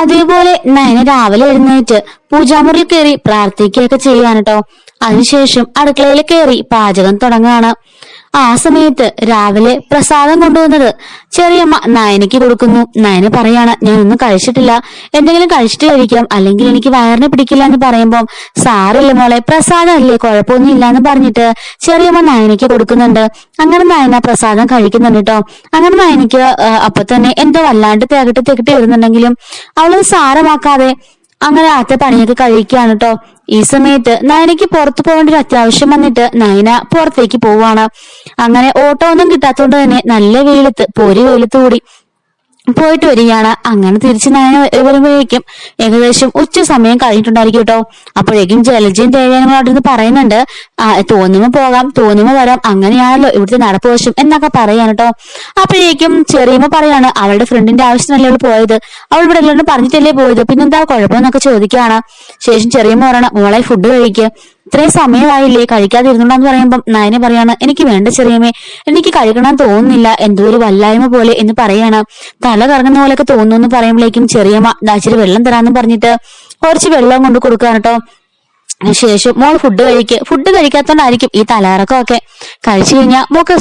അതേപോലെ നയന രാവിലെ എഴുന്നേറ്റ് പൂജാമുറിയിൽ കയറി പ്രാർത്ഥിക്കുകയൊക്കെ ചെയ്യുകയാണ് കേട്ടോ. അതിനുശേഷം അടുക്കളയിൽ കയറി പാചകം തുടങ്ങുകയാണ്. ആ സമയത്ത് രാവിലെ പ്രസാദം കൊണ്ടുവന്നത് ചെറിയമ്മ നയനയ്ക്ക് കൊടുക്കുന്നു. നയന പറയാണ്, ഞാൻ ഒന്നും കഴിച്ചിട്ടില്ല, എന്തെങ്കിലും കഴിച്ചിട്ട് കഴിക്കാം, അല്ലെങ്കിൽ എനിക്ക് വയറിന് പിടിക്കില്ല എന്ന് പറയുമ്പോൾ, സാറില്ല മോളെ, പ്രസാദം അല്ലേ, കുഴപ്പമൊന്നും ഇല്ല എന്ന് പറഞ്ഞിട്ട് ചെറിയമ്മ നയനയ്ക്ക് കൊടുക്കുന്നുണ്ട്. അങ്ങനെ നയന പ്രസാദം കഴിക്കുന്നുണ്ട് കേട്ടോ. അങ്ങനെ നയനയ്ക്ക് അപ്പൊ തന്നെ എന്തോ വല്ലാണ്ട് തികട്ടി വരുന്നുണ്ടെങ്കിലും അവള് സാരമാക്കാതെ അങ്ങനെ ആദ്യത്തെ പണിയൊക്കെ കഴിക്കുകയാണ് കേട്ടോ. ഈ സമയത്ത് നയനയ്ക്ക് പുറത്തു പോകേണ്ട ഒരു അത്യാവശ്യം വന്നിട്ട് നയന പുറത്തേക്ക് പോവാണ്. അങ്ങനെ ഓട്ടോ ഒന്നും കിട്ടാത്തതുകൊണ്ട് തന്നെ നല്ല വെയിലത്ത് വെയിലത്ത് കൂടി പോയിട്ട് വരികയാണ്. അങ്ങനെ തിരിച്ച് നയന വരുമ്പോഴേക്കും ഏകദേശം ഉച്ച സമയം കഴിഞ്ഞിട്ടുണ്ടായിരിക്കും കേട്ടോ. അപ്പോഴേക്കും ജലജയും ദേവയാനും അവിടെ നിന്ന് പറയുന്നുണ്ട്, തോന്നുമ്പോ പോകാം, തോന്നുമ്പോ വരാം, അങ്ങനെയാണല്ലോ ഇവിടുത്തെ നടപ്പുവശം എന്നൊക്കെ പറയാണ് കേട്ടോ. അപ്പോഴേക്കും ചെറിയമ്മ പറയാണ്, അവളുടെ ഫ്രണ്ടിന്റെ ആവശ്യത്തിനല്ലേ അവൾ പോയത്, അവൾ ഇവിടെ എല്ലാവരും പറഞ്ഞിട്ടല്ലേ പോയത്, പിന്നെന്താ കുഴപ്പമെന്നൊക്കെ ചോദിക്കുകയാണ്. ശേഷം ചെറിയമ്മ പറയണം, മോളെ ഫുഡ് കഴിക്കുക, ഇത്രയും സമയമായില്ലേ കഴിക്കാതിരുന്നുണ്ടെന്ന് പറയുമ്പം നയന പറയാണ്, എനിക്ക് വേണ്ട ചെറിയമ്മേ, എനിക്ക് കഴിക്കണം തോന്നുന്നില്ല, എന്തോ ഒരു വല്ലായ്മ പോലെ എന്ന് പറയാണ്. തല കറങ്ങുന്ന പോലെയൊക്കെ തോന്നുന്നു എന്ന് പറയുമ്പോഴേക്കും ചെറിയമ്മ ഇച്ചിരി വെള്ളം തരാന്ന് പറഞ്ഞിട്ട് കുറച്ച് വെള്ളം കൊണ്ട് കൊടുക്കാൻ കേട്ടോ. ശേഷം മോൾ ഫുഡ് കഴിക്കാത്തോണ്ടായിരിക്കും ഈ തലകറക്കമൊക്കെ, കഴിച്ചു കഴിഞ്ഞാൽ മോക്ക്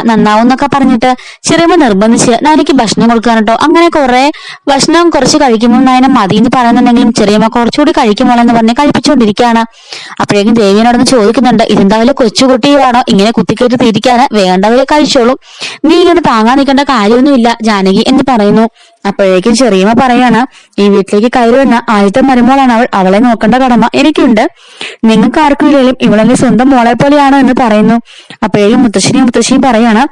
നന്നാവും എന്നൊക്കെ പറഞ്ഞിട്ട് ചെറിയമ്മ നിർബന്ധിച്ച് നയനയ്ക്ക് ഭക്ഷണം കൊടുക്കാൻ കേട്ടോ. അങ്ങനെ ഭക്ഷണം കുറച്ച് കഴിക്കുമ്പോൾ നയന മതി എന്ന് പറയുന്നുണ്ടെങ്കിലും ചെറിയമ്മ കുറച്ചുകൂടി കഴിക്കുമോളെന്ന് പറഞ്ഞ് കഴിപ്പിച്ചുകൊണ്ടിരിക്കുകയാണ്. അപ്പോഴേക്കും ദേവിയനോടൊന്ന് ചോദിക്കുന്നുണ്ട്, ഇതെന്താ വല്ല കൊച്ചുകുട്ടിയാണോ ഇങ്ങനെ കുത്തിക്കേറ്റ് തിരിക്കാന്, വേണ്ടവരെ കഴിച്ചോളും, നീ ഇങ്ങനെ താങ്ങാൻ നിൽക്കേണ്ട കാര്യമൊന്നുമില്ല ജാനകി എന്ന് പറയുന്നു. അപ്പോഴേക്കും ചെറിയമ്മ പറയാണ്, ഈ വീട്ടിലേക്ക് കയറി വന്ന ആദ്യത്തെ മരുമോളാണ് അവൾ, അവളെ നോക്കേണ്ട കടമ എനിക്കുണ്ട്, നിങ്ങൾക്ക് ആർക്കും ഇല്ലെങ്കിലും ഇവളെന്റെ സ്വന്തം മോളെ പോലെയാണോ എന്ന് പറയുന്നു. അപ്പോഴേക്കും മുത്തശ്ശിയും പറയാണ്,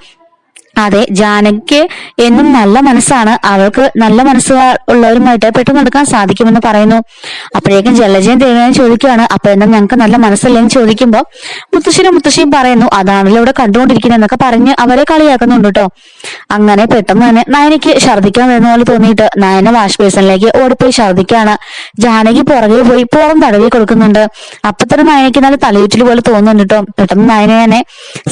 അതെ, ജാനകിക്ക് എന്നും നല്ല മനസ്സാണ്, അവൾക്ക് നല്ല മനസ്സ് ഉള്ളവരുമായിട്ട് പെട്ടെന്ന് നടക്കാൻ സാധിക്കുമെന്ന് പറയുന്നു. അപ്പോഴേക്കും ജലജയും ദേവയാനും ചോദിക്കുകയാണ്, അപ്പൊ എന്നാ ഞങ്ങൾക്ക് നല്ല മനസ്സല്ലേന്ന് ചോദിക്കുമ്പോൾ മുത്തശ്ശിയും പറയുന്നു, അതാണല്ലോ ഇവിടെ കണ്ടുകൊണ്ടിരിക്കുന്നത് എന്നൊക്കെ പറഞ്ഞ് അവരെ കളിയാക്കുന്നുണ്ട് കേട്ടോ. അങ്ങനെ പെട്ടെന്ന് തന്നെ നയനയ്ക്ക് ഛർദ്ദിക്കാൻ വരുന്ന പോലെ തോന്നിയിട്ട് നയന വാഷ് ബേസിനിലേക്ക് ഓടിപ്പോയി ഛർദ്ദിക്കാണ്. ജാനകി പുറകെ പോയി പുറം തടവി കൊടുക്കുന്നുണ്ട്. അപ്പൊ തന്നെ നയനയ്ക്ക് നല്ല തലയുറ്റിൽ പോലെ തോന്നുന്നുണ്ട് കേട്ടോ. പെട്ടെന്ന് നയനെ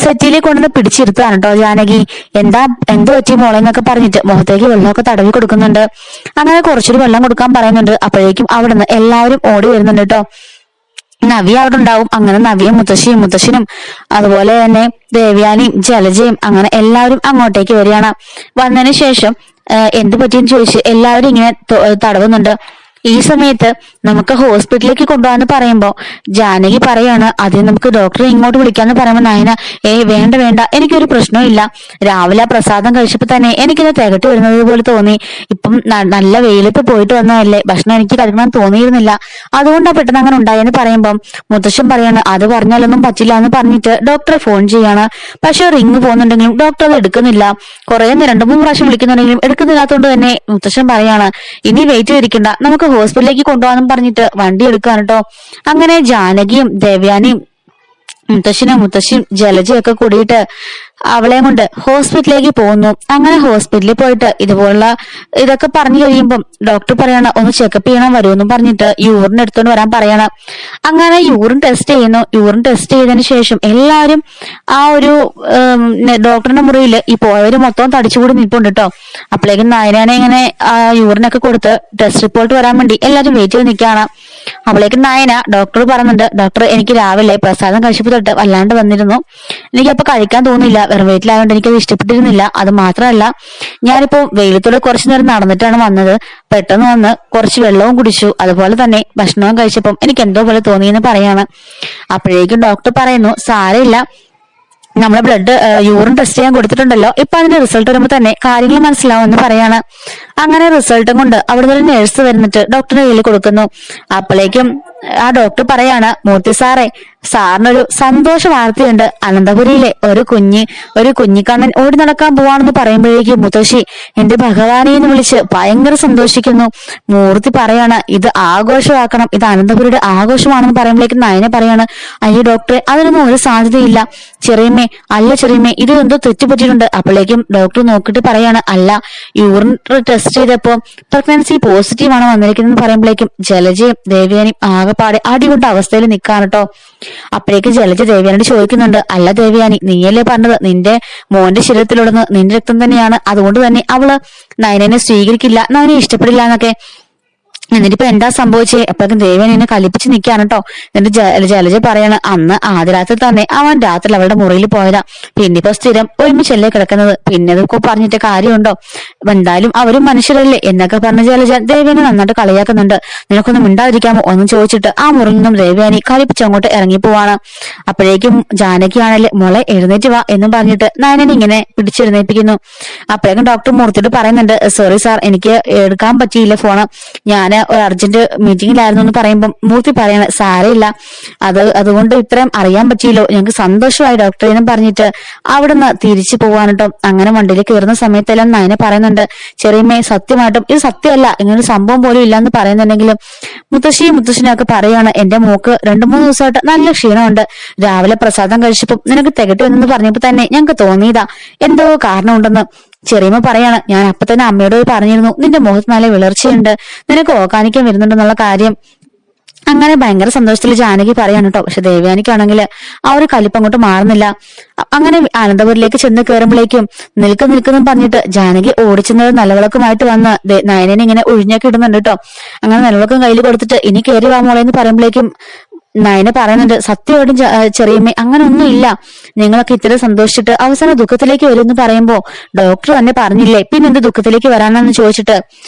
സെറ്റിലേക്ക് കൊണ്ടുവന്ന് പിടിച്ചിരുത്താണ് കേട്ടോ ജാനകി. എന്ത് പറ്റി മോളെ എന്നൊക്കെ പറഞ്ഞിട്ട് മുഖത്തേക്ക് വെള്ളമൊക്കെ തടവി കൊടുക്കുന്നുണ്ട്. അങ്ങനെ കുറച്ചൊരു വെള്ളം കൊടുക്കാൻ പറയുന്നുണ്ട്. അപ്പോഴേക്കും അവിടുന്ന് എല്ലാവരും ഓടി വരുന്നുണ്ട് കേട്ടോ. നവ്യ അവിടെ ഉണ്ടാവും. അങ്ങനെ നവ്യയും മുത്തശ്ശനും അതുപോലെ തന്നെ ദേവയാനിയും ജലജയും അങ്ങനെ എല്ലാവരും അങ്ങോട്ടേക്ക് വരികയാണ്. വന്നതിന് ശേഷം എന്ത് പറ്റിയെന്ന് ചോദിച്ച് എല്ലാവരും ഇങ്ങനെ തടവുന്നുണ്ട്. ഈ സമയത്ത് നമുക്ക് ഹോസ്പിറ്റലിലേക്ക് കൊണ്ടുപോകാന്ന് പറയുമ്പോ ജാനകി പറയാണ്, ആദ്യം നമുക്ക് ഡോക്ടറെ ഇങ്ങോട്ട് വിളിക്കാന്ന് പറയുമ്പോ നയന, വേണ്ട, എനിക്കൊരു പ്രശ്നവും ഇല്ല, രാവിലെ പ്രസാദം കഴിച്ചപ്പോ തന്നെ എനിക്കിത് തികട്ടി വരുന്നത് പോലെ തോന്നി, ഇപ്പം നല്ല വെയിലത്ത് പോയിട്ട് വന്നതല്ലേ, ഭക്ഷണം എനിക്ക് കഴിക്കണം തോന്നിയിരുന്നില്ല, അതുകൊണ്ടാണ് പെട്ടെന്ന് അങ്ങനെ ഉണ്ടായെന്ന് പറയുമ്പം മുത്തശ്ശൻ പറയാണ്, അത് പറഞ്ഞാലൊന്നും പറ്റില്ല എന്ന് പറഞ്ഞിട്ട് ഡോക്ടറെ ഫോൺ ചെയ്യാണ്. പക്ഷെ റിങ് പോകുന്നുണ്ടെങ്കിലും ഡോക്ടർ അത് എടുക്കുന്നില്ല. കുറെ 2-3 പ്രാവശ്യം വിളിക്കുന്നുണ്ടെങ്കിലും എടുക്കുന്നില്ലാത്തതുകൊണ്ട് തന്നെ മുത്തശ്ശൻ പറയാണ്, ഇനി വെയിറ്റ് ചെയ്തിരിക്കണ്ട, നമുക്ക് ഹോസ്പിറ്റലിലേക്ക് കൊണ്ടുപോകാന്നും പറഞ്ഞിട്ട് വണ്ടി എടുക്കാണ് കേട്ടോ. അങ്ങനെ ജാനകിയും ദേവയാനിയും മുത്തശ്ശിയും ജലജയൊക്കെ കൂടിയിട്ട് അവളെയും കൊണ്ട് ഹോസ്പിറ്റലിലേക്ക് പോകുന്നു. അങ്ങനെ ഹോസ്പിറ്റലിൽ പോയിട്ട് ഇതുപോലുള്ള ഇതൊക്കെ പറഞ്ഞു കഴിയുമ്പം ഡോക്ടർ പറയാണ്, ഒന്ന് ചെക്കപ്പ് ചെയ്യണം വരുമെന്നും പറഞ്ഞിട്ട് യൂറിൻ എടുത്തോണ്ട് വരാൻ പറയണം. അങ്ങനെ യൂറിൻ ടെസ്റ്റ് ചെയ്യുന്നു. യൂറിൻ ടെസ്റ്റ് ചെയ്തതിനു ശേഷം എല്ലാവരും ആ ഒരു ഡോക്ടറിന്റെ മുറിയിൽ ഈ പോയവര് മൊത്തം തടിച്ചുകൂടി നിൽപ്പുണ്ട് കേട്ടോ. അപ്പോഴേക്കും നയനാനെ ഇങ്ങനെ യൂറിനൊക്കെ കൊടുത്ത് ടെസ്റ്റ് റിപ്പോർട്ട് വരാൻ വേണ്ടി എല്ലാവരും വെയിറ്റ് ചെയ്ത് നിൽക്കുകയാണ്. അവളേക്കും നയന ഡോക്ടർ പറയുന്നുണ്ട്, ഡോക്ടർ എനിക്ക് രാവിലെ പ്രസാദം കഴിച്ചപ്പോ തൊട്ട് വല്ലാണ്ട് വന്നിരുന്നു, എനിക്കപ്പൊ കഴിക്കാൻ തോന്നില്ല, വെറും വീട്ടിലായതുകൊണ്ട് എനിക്കത് ഇഷ്ടപ്പെട്ടിരുന്നില്ല, അത് മാത്രമല്ല ഞാനിപ്പോ വെയിലത്തൂടെ കുറച്ചു നേരം നടന്നിട്ടാണ് വന്നത്, പെട്ടെന്ന് വന്ന് കുറച്ച് വെള്ളവും കുടിച്ചു, അതുപോലെ തന്നെ ഭക്ഷണവും കഴിച്ചപ്പം എനിക്ക് എന്തോ പോലെ തോന്നിയെന്ന് പറയാണ്. അപ്പോഴേക്കും ഡോക്ടർ പറയുന്നു, സാരമില്ല, നമ്മളെ യൂറിൻ ടെസ്റ്റ് ചെയ്യാൻ കൊടുത്തിട്ടുണ്ടല്ലോ, ഇപ്പൊ അതിന്റെ റിസൾട്ട് വരുമ്പോ തന്നെ കാര്യങ്ങൾ മനസ്സിലാവും എന്ന് പറയാണ്. അങ്ങനെ റിസൾട്ടും കൊണ്ട് അവിടെ ഒരു നേഴ്സ് വരുന്നിട്ട് ഡോക്ടറുടെ കയ്യിൽ കൊടുക്കുന്നു. അപ്പോഴേക്കും ആ ഡോക്ടർ പറയാണ്, മൂർത്തി സാറിനൊരു സന്തോഷ വാർത്തയുണ്ട്, അനന്തപുരിയിലെ ഒരു കുഞ്ഞിക്കണ്ണൻ ഓടി നടക്കാൻ പോവാണെന്ന് പറയുമ്പോഴേക്കും മുത്തശ്ശി എന്റെ ഭഗവാനെ എന്ന് വിളിച്ച് ഭയങ്കര സന്തോഷിക്കുന്നു. മൂർത്തി പറയാണ്, ഇത് ആഘോഷമാക്കണം, ഇത് അനന്തപുരിയുടെ ആഘോഷമാണെന്ന് പറയുമ്പോഴേക്കും നയന പറയാണ്, അയ്യോ ഡോക്ടറെ, അതിനൊന്നും ഒരു സാധ്യതയില്ല, ചെറിയമ്മേ ഇത് എന്തോ തെറ്റുപറ്റിയിട്ടുണ്ട്. അപ്പോഴേക്കും ഡോക്ടർ നോക്കിയിട്ട് പറയാണ്, അല്ല, യൂറിൻ ടെസ്റ്റ് ചെയ്തപ്പോ പ്രഗ്നൻസി പോസിറ്റീവ് ആണ് വന്നിരിക്കുന്നത് പറയുമ്പോഴേക്കും ജലജയും ദേവയാനിയും ആകെപ്പാടെ അടികൊണ്ട അവസ്ഥയിൽ നിൽക്കാണ് കേട്ടോ. അപ്പോഴേക്കും ജലജ ദേവയാനോട് ചോദിക്കുന്നുണ്ട്, അല്ല ദേവയാനി, നീയല്ലേ പറഞ്ഞത് നിന്റെ മോന്റെ ശരീരത്തിലുടന്ന് നിന്റെ രക്തം തന്നെയാണ്, അതുകൊണ്ട് തന്നെ അവള് നയനെ സ്വീകരിക്കില്ല, നയനെ ഇഷ്ടപ്പെടില്ല എന്നൊക്കെ. എന്നിട്ടിപ്പോ എന്താ സംഭവിച്ചേ? അപ്പോഴേക്കും ദേവൻ എന്നെ കലിപ്പിച്ച് നിൽക്കാണ് കേട്ടോ. എന്നിട്ട് ജലജ പറയാണ്, അന്ന് ആദ്യ രാത്രി തന്നെ അവൻ രാത്രി അവളുടെ മുറിയിൽ പോയതാ. പിന്നിപ്പോ സ്ഥിരം ഒരുമിച്ചല്ലേ കിടക്കുന്നത്, പിന്നെ ഇതൊക്കെ പറഞ്ഞിട്ട് കാര്യമുണ്ടോ? എന്തായാലും അവരും മനുഷ്യരല്ലേ എന്നൊക്കെ പറഞ്ഞ ജലജ ദേവനെ നന്നായിട്ട് കളിയാക്കുന്നുണ്ട്. നിനക്കൊന്നും മിണ്ടാതിരിക്കാമോ ഒന്നും ചോദിച്ചിട്ട് ആ മുറിയിൽ നിന്നും ദേവയാനി കലിപ്പിച്ച് അങ്ങോട്ട് ഇറങ്ങി പോവാണ്. അപ്പോഴേക്കും ജാനകിയാണല്ലേ, മോളെ എഴുന്നേറ്റ് വാ എന്നും പറഞ്ഞിട്ട് നയനനെ ഇങ്ങനെ പിടിച്ചെഴുന്നേൽപ്പിക്കുന്നു. അപ്പോഴേക്കും ഡോക്ടർ മൂർത്തിയോട് പറയുന്നുണ്ട്, സോറി സാർ, എനിക്ക് എടുക്കാൻ പറ്റിയില്ല ഫോണ്, ഞാൻ ഒരു അർജന്റ് മീറ്റിംഗിലായിരുന്നു എന്ന് പറയുമ്പോൾ മൂർത്തി പറയാണ്, സാരമില്ല, അതുകൊണ്ട് ഇത്രയും അറിയാൻ പറ്റിയല്ലോ, ഞങ്ങൾക്ക് സന്തോഷമായി ഡോക്ടറെ എന്നും പറഞ്ഞിട്ട് അവിടുന്ന് തിരിച്ചു പോവാണ് കേട്ടോ. അങ്ങനെ വണ്ടിയിൽ കയറുന്ന സമയത്തെല്ലാം നയനെ പറയുന്നുണ്ട്, ചെറിയമ്മേ സത്യമായിട്ടും ഇത് സത്യമല്ല, ഇങ്ങനൊരു സംഭവം പോലും ഇല്ലാന്ന് പറയുന്നുണ്ടെങ്കിലും മുത്തശ്ശനും ഒക്കെ പറയാണ്, എന്റെ മോക്ക് 2-3 ദിവസമായിട്ട് നല്ല ക്ഷീണമുണ്ട്, രാവിലെ പ്രസാദം കഴിച്ചപ്പോ നിനക്ക് തികട്ടി വന്നെന്ന് പറഞ്ഞപ്പോ തന്നെ ഞങ്ങൾക്ക് തോന്നിയതാ എന്തോ കാരണമുണ്ടെന്ന്. ചെറിയമ്മ പറയാണ്, ഞാൻ അപ്പൊ തന്നെ അമ്മയോട് പറഞ്ഞിരുന്നു, നിന്റെ മുഖത്ത് നല്ല വിളർച്ചയുണ്ട്, നിനക്ക് ഓക്കാനിക്കാൻ വരുന്നുണ്ടെന്നുള്ള കാര്യം. അങ്ങനെ ഭയങ്കര സന്തോഷത്തിൽ ജാനകി പറയാണ് കേട്ടോ. പക്ഷെ ദേവയാനിക്കാണെങ്കിൽ ആ ഒരു കലിപ്പ് അങ്ങോട്ട് മാറുന്നില്ല. അങ്ങനെ അനന്തപുരിലേക്ക് ചെന്ന് കയറുമ്പോഴേക്കും നിൽക്കുന്നു പറഞ്ഞിട്ട് ജാനകി ഓടിച്ചെന്നത് നിലവിളക്കുമായിട്ട് വന്ന് നയനനെ ഇങ്ങനെ ഒഴിഞ്ഞൊക്കെ ഇടുന്നുണ്ട് കേട്ടോ. അങ്ങനെ നിലവിളക്കം കയ്യിൽ കൊടുത്തിട്ട് ഇനി കയറി വാ മോളെ എന്ന് പറയുമ്പോഴേക്കും നയന പറയുന്നുണ്ട്, സത്യമായിട്ടും ചെറിയമ്മ അങ്ങനെ ഒന്നും ഇല്ല, നിങ്ങളൊക്കെ ഇത്ര സന്തോഷിച്ചിട്ട് അവസാന ദുഃഖത്തിലേക്ക് വരുമെന്ന് പറയുമ്പോ ഡോക്ടർ തന്നെ പറഞ്ഞില്ലേ, പിന്നെ എന്ത് ദുഃഖത്തിലേക്ക് വരാനെന്ന് ചോദിച്ചിട്ട്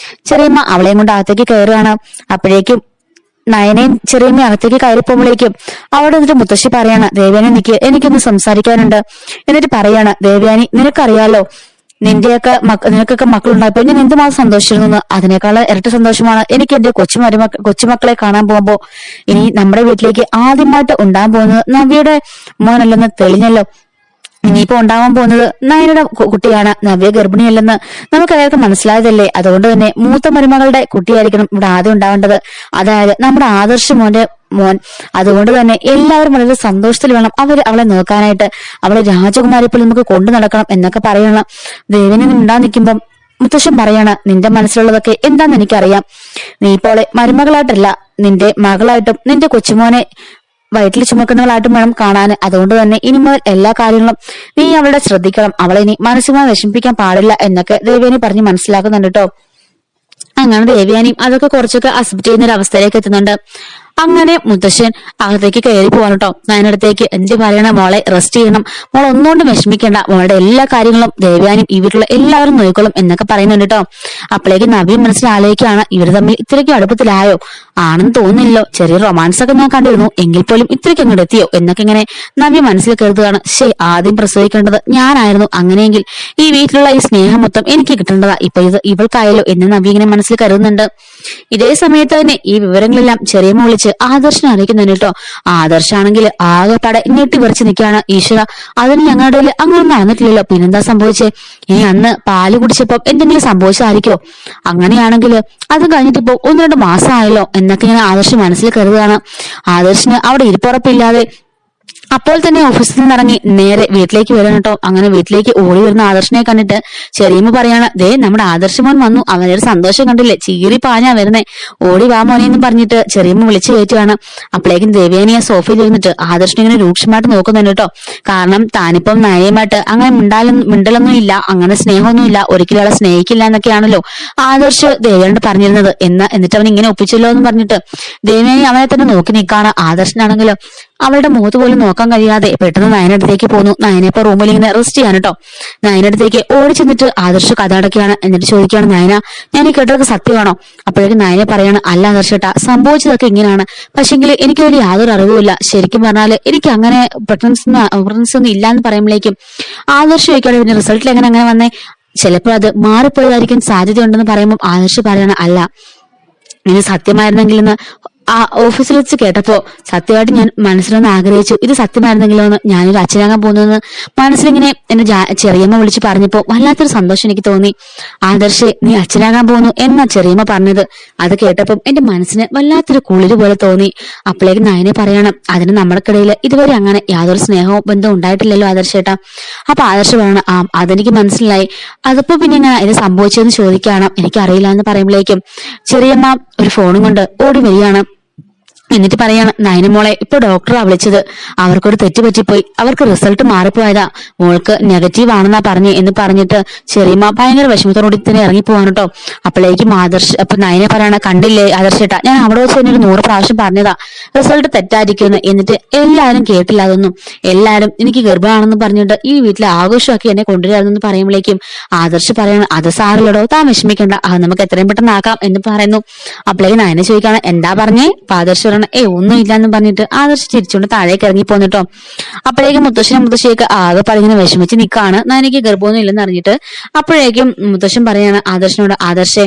ചെറിയമ്മ അവളെയും കൊണ്ട് അകത്തേക്ക് കയറുകയാണ്. അപ്പോഴേക്കും നയനയും ചെറിയമ്മ അകത്തേക്ക് കയറിപ്പോകുമ്പോഴേക്കും അവിടെ എന്നിട്ട് മുത്തശ്ശി പറയാണ്, ദേവയാനി എനിക്കൊന്ന് സംസാരിക്കാനുണ്ട്. എന്നിട്ട് പറയാണ്, ദേവയാനി നിനക്കറിയാലോ നിനക്കൊക്കെ മക്കളുണ്ടായപ്പോ ഞാൻ എന്തുമാത്രം സന്തോഷിച്ചിരുന്നു, അതിനേക്കാൾ ഇരട്ടി സന്തോഷമാണ് എനിക്ക് എന്റെ കൊച്ചുമക്കളെ കാണാൻ പോകുമ്പോ. ഇനി നമ്മുടെ വീട്ടിലേക്ക് ആദ്യമായിട്ട് ഉണ്ടാകാൻ പോകുന്നത് നവ്യയുടെ മോനല്ലെന്ന് തെളിഞ്ഞല്ലോ. ഇനിയിപ്പോ ഉണ്ടാവാൻ പോകുന്നത് നയനയുടെ കുട്ടിയാണ്, നവ്യ ഗർഭിണിയല്ലെന്ന് നമുക്ക് എല്ലാവർക്കും മനസ്സിലായതല്ലേ. അതുകൊണ്ട് തന്നെ മൂത്ത മരുമകളുടെ കുട്ടിയായിരിക്കണം ഇവിടെ ആദ്യം ഉണ്ടാവേണ്ടത്, അതായത് നമ്മുടെ ആദർശ് മോൻ. അതുകൊണ്ട് തന്നെ എല്ലാവരും വളരെ സന്തോഷത്തിൽ വേണം അവളെ നോക്കാനായിട്ട്, അവളെ രാജകുമാരി പോലെ നമുക്ക് കൊണ്ടു നടക്കണം എന്നൊക്കെ പറയണം. ദേവനെ ഉണ്ടാ നിൽക്കുമ്പം മുത്തശ്ശൻ പറയാണ്, നിന്റെ മനസ്സിലുള്ളതൊക്കെ എന്താന്ന് എനിക്കറിയാം, നീ ഇപ്പോളെ മരുമകളായിട്ടല്ല നിന്റെ മകളായിട്ടും നിന്റെ കൊച്ചുമോനെ വയറ്റിൽ ചുമക്കുന്നവളായിട്ടും വേണം കാണാൻ. അതുകൊണ്ട് തന്നെ ഇനി മുതൽ എല്ലാ കാര്യങ്ങളും നീ അവളെ ശ്രദ്ധിക്കണം, അവളെ ഇനി മാനസികമായി വിഷമിപ്പിക്കാൻ പാടില്ല എന്നൊക്കെ ദേവയാനി പറഞ്ഞ് മനസ്സിലാക്കുന്നുണ്ട് കേട്ടോ. അങ്ങനെ ദേവയാനിയും അതൊക്കെ കുറച്ചൊക്കെ അക്സെപ്റ്റ് ചെയ്യുന്ന ഒരു അവസ്ഥയിലേക്ക് എത്തുന്നുണ്ട്. അങ്ങനെ മുത്തശ്ശൻ അകത്തേക്ക് കയറി പോവാണ് കേട്ടോ. ഞാനടുത്തേക്ക് എന്ത് പറയണ, മോളെ റെസ്റ്റ് ചെയ്യണം, മോളെ ഒന്നുകൊണ്ട് വിഷമിക്കേണ്ട, മോളുടെ എല്ലാ കാര്യങ്ങളും ദേവയാനും ഈ വീട്ടിലുള്ള എല്ലാവരും നോക്കിക്കോളും എന്നൊക്കെ പറയുന്നുണ്ട് കേട്ടോ. അപ്പോഴേക്ക് നവ്യ മനസ്സിലാലോചിക്കുകയാണ്, ഇവർ തമ്മിൽ ഇത്രയ്ക്കും അടുപ്പത്തിലായോ? ആണെന്ന് തോന്നുന്നില്ലല്ലോ, ചെറിയ റൊമാൻസ് ഒക്കെ ഞാൻ കണ്ടിരുന്നു, എങ്കിൽ പോലും ഇത്രയ്ക്ക് അങ്ങോട്ട് എത്തിയോ എന്നൊക്കെ ഇങ്ങനെ നവ്യ മനസ്സിൽ കരുതുകയാണ്. ആദ്യം പ്രസവിക്കേണ്ടത് ഞാനായിരുന്നു, അങ്ങനെയെങ്കിൽ ഈ വീട്ടിലുള്ള ഈ സ്നേഹം മൊത്തം എനിക്ക് കിട്ടേണ്ടതാ, ഇപ്പൊ ഇത് ഇവൾക്കായല്ലോ എന്ന് നവ്യ ഇങ്ങനെ മനസ്സിൽ കരുതുന്നുണ്ട്. ഇതേ സമയത്ത് തന്നെ ഈ വിവരങ്ങളെല്ലാം ചെറിയമ്മ വിളിച്ച് ആദർശനെ അറിയിക്കുന്നുണ്ട് കേട്ടോ. ആദർശാണെങ്കിൽ ആകെപ്പാടെ ഞെട്ടി വിറച്ച് നിൽക്കുകയാണ്. ഈശ്വര, അതിന് ഞങ്ങളുടെ അങ്ങനെ നടന്നിട്ടില്ലല്ലോ, പിന്നെന്താ സംഭവിച്ചേ? ഇനി അന്ന് പാല് കുടിച്ചപ്പോ എന്തെങ്കിലും സംഭവിച്ചതായിരിക്കോ? അങ്ങനെയാണെങ്കിൽ അത് കഴിഞ്ഞിട്ടിപ്പോ 1-2 മാസമായല്ലോ എന്നൊക്കെ ഇങ്ങനെ ആദർശ് മനസ്സിൽ കരുതുകയാണ്. ആദർശിന് അവിടെ ഇരിപ്പുറപ്പില്ലാതെ അപ്പോൾ തന്നെ ഓഫീസിൽ നിന്ന് ഇറങ്ങി നേരെ വീട്ടിലേക്ക് വരണം കേട്ടോ. അങ്ങനെ വീട്ടിലേക്ക് ഓടി വരുന്ന ആദർശനെ കണ്ടിട്ട് ചെറിയമ്മ പറയാണ്, ദേ നമ്മുടെ ആദർശമോൻ വന്നു, അവനൊരു സന്തോഷം കണ്ടില്ലേ, ചീറി പാഞ്ഞാ വരുന്നേ, ഓടി വാ മോനെ എന്ന് പറഞ്ഞിട്ട് ചെറിയമ്മ വിളിച്ചു കയറ്റുകയാണ്. അപ്പോഴേക്കും ദേവയാനി ആ സോഫയിൽ ഇരുന്നിട്ട് ആദർശനെ ഇങ്ങനെ രൂക്ഷമായിട്ട് നോക്കുന്നുണ്ട് കേട്ടോ. കാരണം താനിപ്പം നയമായിട്ട് അങ്ങനെ മിണ്ടലൊന്നും ഇല്ല, അങ്ങനെ സ്നേഹമൊന്നും ഇല്ല, ഒരിക്കലും അവളെ സ്നേഹിക്കില്ല എന്നൊക്കെയാണല്ലോ ആദർശ് ദേവയാനോട് പറഞ്ഞിരുന്നത്. എന്നിട്ട് അവൻ ഇങ്ങനെ ഒപ്പിച്ചല്ലോ എന്ന് പറഞ്ഞിട്ട് ദേവയാനി അവനെ തന്നെ നോക്കി നിൽക്കാണ്. ആദർശനാണെങ്കിലും അവളുടെ മുഖത്ത് പോലും നോക്കാൻ കഴിയാതെ പെട്ടെന്ന് നയനടുത്തേക്ക് പോന്നു. നയനെ ഇപ്പൊ റൂമിൽ ഇങ്ങനെ റെസ്റ്റ് ചെയ്യാൻ കേട്ടോ. നയനടുത്തേക്ക് ഓടി ചെന്നിട്ട് ആദർശ് കഥ അടക്കുകയാണ്. എന്നിട്ട് ചോദിക്കുകയാണ്, നയന ഞാൻ ഈ കേട്ടതൊക്കെ സത്യമാണോ? അപ്പോഴേക്കും നയനെ പറയാണ്, അല്ല ആദർശേട്ടാ, സംഭവിച്ചതൊക്കെ ഇങ്ങനെയാണ്, പക്ഷെങ്കിൽ എനിക്ക് അതിൽ യാതൊരു അറിവുമില്ല, ശരിക്കും പറഞ്ഞാല് എനിക്ക് അങ്ങനെ പ്രഗ്നൻസി ഒന്നും ഇല്ല എന്ന് പറയുമ്പോഴേക്കും ആദർശ് ചോദിക്കുകയാണ്, പിന്നെ റിസൾട്ടിൽ അങ്ങനെ വന്നേ, ചിലപ്പോൾ അത് മാറിപ്പോയതായിരിക്കും സാധ്യതയുണ്ടെന്ന് പറയുമ്പോൾ ആദർശ് പറയണം, അല്ല ഇത് സത്യമായിരുന്നെങ്കിലെന്ന് ആ ഓഫീസിൽ വെച്ച് കേട്ടപ്പോ സത്യമായിട്ട് ഞാൻ മനസ്സിലൊന്ന് ആഗ്രഹിച്ചു, ഇത് സത്യമായിരുന്നെങ്കിലോ എന്ന്, ഞാനൊരു അച്ഛനാകാൻ പോകുന്നതെന്ന് മനസ്സിലിങ്ങനെ എന്നെ ചെറിയമ്മ വിളിച്ച് പറഞ്ഞപ്പോ വല്ലാത്തൊരു സന്തോഷം എനിക്ക് തോന്നി. ആദർശേ, നീ അച്ഛനാകാൻ പോകുന്നു എന്നാ ചെറിയമ്മ പറഞ്ഞത്. അത് കേട്ടപ്പം എന്റെ മനസ്സിന് വല്ലാത്തൊരു കുളിര് പോലെ തോന്നി. അപ്പോഴേക്ക് നയനെ പറയണം, അതിന് നമ്മൾക്കിടയിൽ ഇതുവരെ അങ്ങനെ യാതൊരു സ്നേഹവും ബന്ധവും ഉണ്ടായിട്ടില്ലല്ലോ ആദർശേട്ടാ. അപ്പൊ ആദർശ് പറയണം, ആ അതെനിക്ക് മനസ്സിലായി, അതിപ്പോ പിന്നെ ഞാൻ ഇത് സംഭവിച്ചതെന്ന് ചോദിക്കണം, എനിക്കറിയില്ല എന്ന് പറയുമ്പോഴേക്കും ചെറിയമ്മ ഒരു ഫോണും കൊണ്ട് ഓടി വരികയാണ്. എന്നിട്ട് പറയാണ്, നയനമോളെ ഇപ്പൊ ഡോക്ടറാ വിളിച്ചത്, അവർക്കൊരു തെറ്റ് പറ്റിപ്പോയി, അവർക്ക് റിസൾട്ട് മാറിപ്പോയതാ, മോൾക്ക് നെഗറ്റീവ് ആണെന്നാ പറഞ്ഞു എന്ന് പറഞ്ഞിട്ട് ചെറിയമ്മ ഭയങ്കര വിഷമത്തോടുകൂടി തന്നെ ഇറങ്ങിപ്പോവാണ് കേട്ടോ. അപ്പോഴേക്കും അപ്പൊ നയനെ പറയണ, കണ്ടില്ലേ ആദർശേട്ടാ, ഞാൻ അവിടെ വെച്ച് തന്നെ ഒരു 100 പ്രാവശ്യം പറഞ്ഞതാ റിസൾട്ട് തെറ്റായിരിക്കുമെന്ന്, എന്നിട്ട് എല്ലാരും കേട്ടില്ല അതൊന്നും. എല്ലാരും എനിക്ക് ഗർഭമാണെന്ന് പറഞ്ഞിട്ട് ഈ വീട്ടിലെ ആഘോഷമാക്കി എന്നെ കൊണ്ടുവരാമെന്ന് പറയുമ്പോഴേക്കും ആദർശ് പറയണം, അത് സാറില്ലടോ, താൻ വിഷമിക്കണ്ട, അത് നമുക്ക് എത്രയും പെട്ടെന്ന് ആക്കാം എന്ന് പറയുന്നു. അപ്പോഴേക്കും നയനെ ചോദിക്കാണ്, എന്താ പറഞ്ഞേ? ആദർശ് ഒന്നും ഇല്ലാന്ന് പറഞ്ഞിട്ട് ആദർശ് ചിരിച്ചുകൊണ്ട് താഴേക്ക് ഇറങ്ങി പോന്നിട്ടോ. അപ്പോഴേക്കും മുത്തശ്ശിയൊക്കെ ആകെ പറഞ്ഞിങ്ങനെ വിഷമിച്ച് നിൽക്കാണ്, എനിക്ക് ഗർഭമൊന്നും ഇല്ലെന്ന് അറിഞ്ഞിട്ട്. അപ്പോഴേക്കും മുത്തശ്ശൻ പറയാണ് ആദർശിനോട്, ആദർശേ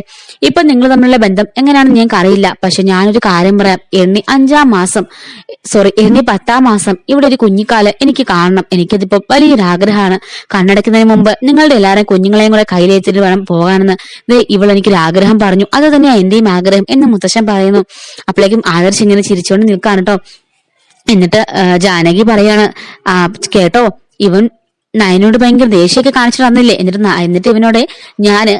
ഇപ്പൊ നിങ്ങൾ തമ്മിലുള്ള ബന്ധം എങ്ങനെയാണെന്ന് ഞങ്ങൾക്ക് അറിയില്ല, പക്ഷെ ഞാനൊരു കാര്യം പറയാം, എണ്ണി 10ാം മാസം ഇവിടെ ഒരു കുഞ്ഞിക്കാല് എനിക്ക് കാണണം, എനിക്കതിപ്പോ വലിയൊരു ആഗ്രഹമാണ്. കണ്ണടയ്ക്കുന്നതിന് മുമ്പ് നിങ്ങളുടെ എല്ലാവരും കുഞ്ഞുങ്ങളെയും കൂടെ കയ്യിലേറ്റിട്ട് വേണം പോകാനെന്ന് ഇവളെനിക്കൊരു ആഗ്രഹം പറഞ്ഞു, അത് തന്നെയാ എന്റെയും ആഗ്രഹം എന്ന് മുത്തശ്ശൻ പറയുന്നു. അപ്പോഴേക്കും ആദർശ് ഇങ്ങനെ ചിരിച്ചുകൊണ്ട് നിൽക്കാണ് കേട്ടോ. എന്നിട്ട് ജാനകി പറയാണ്, കേട്ടോ, ഇവൻ നയനോട് ഭയങ്കര ദേഷ്യമൊക്കെ കാണിച്ചിട്ട് വന്നില്ലേ, എന്നിട്ട് ഇവനോട് ഞാന്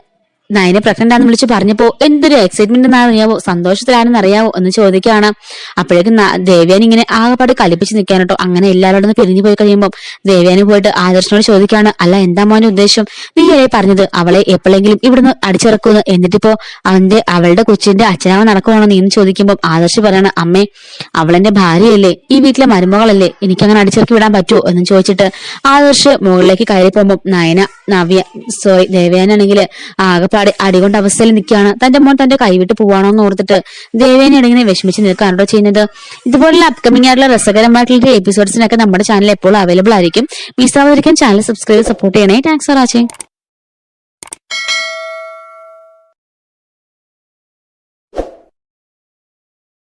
നയനെ പ്രഗ്നന്റ് ആണെന്ന് വിളിച്ച് പറഞ്ഞപ്പോ എന്തൊരു എക്സൈറ്റ്മെന്റ് എന്നറിയാവോ, സന്തോഷത്തിലാണെന്ന് അറിയാവോ എന്ന് ചോദിക്കുകയാണ്. അപ്പോഴേക്കും ദേവ്യാനി ഇങ്ങനെ ആകെപ്പാട് കലിപ്പിച്ച് നിൽക്കാൻ കേട്ടോ. അങ്ങനെ എല്ലാവരോടും പിരിഞ്ഞു പോയി കഴിയുമ്പോൾ ദേവ്യാനി പോയിട്ട് ആദർശനോട് ചോദിക്കുകയാണ്, അല്ല എന്താ മോനെ ഉദ്ദേശം, നീയല്ലേ പറഞ്ഞത് അവളെ എപ്പോഴെങ്കിലും ഇവിടുന്ന് അടിച്ചിറക്കുമെന്ന്, എന്നിട്ടിപ്പോ അവളുടെ കൊച്ചിന്റെ അച്ഛനാവ നടക്കുവാണോ നീ എന്ന് ചോദിക്കുമ്പോൾ ആദർശ് പറയാണ്, അമ്മേ അവളെന്റെ ഭാര്യയല്ലേ, ഈ വീട്ടിലെ മരുമകളല്ലേ, എനിക്കങ്ങനെ അടിച്ചിറക്കി വിടാൻ പറ്റുമോ എന്ന് ചോദിച്ചിട്ട് ആദർശ് മുകളിലേക്ക് കയറി പോകുമ്പോൾ ദേവ്യാനാണെങ്കിൽ ആകെപ്പാട് അടികൊണ്ട് അവസ്ഥയിൽ നിൽക്കുകയാണ്. തന്റെ മോൻ തന്റെ കൈവിട്ട് പോവാണോ എന്ന് ഓർത്തിട്ട് ദേവേനെ ഇങ്ങനെ വിഷമിച്ച് നിൽക്കാണോ ചെയ്യുന്നത്. ഇതുപോലുള്ള അപ്കമിംഗ് ആയിട്ടുള്ള രസകരമായിട്ടുള്ള എപ്പിസോഡ്സിനൊക്കെ നമ്മുടെ ചാനൽ എപ്പോഴും അവൈലബിൾ ആയിരിക്കും. മിസ് ആവാതിരിക്കാൻ ചാനൽ സബ്സ്ക്രൈബ് സപ്പോർട്ട് ചെയ്യണേ. Thanks for watching.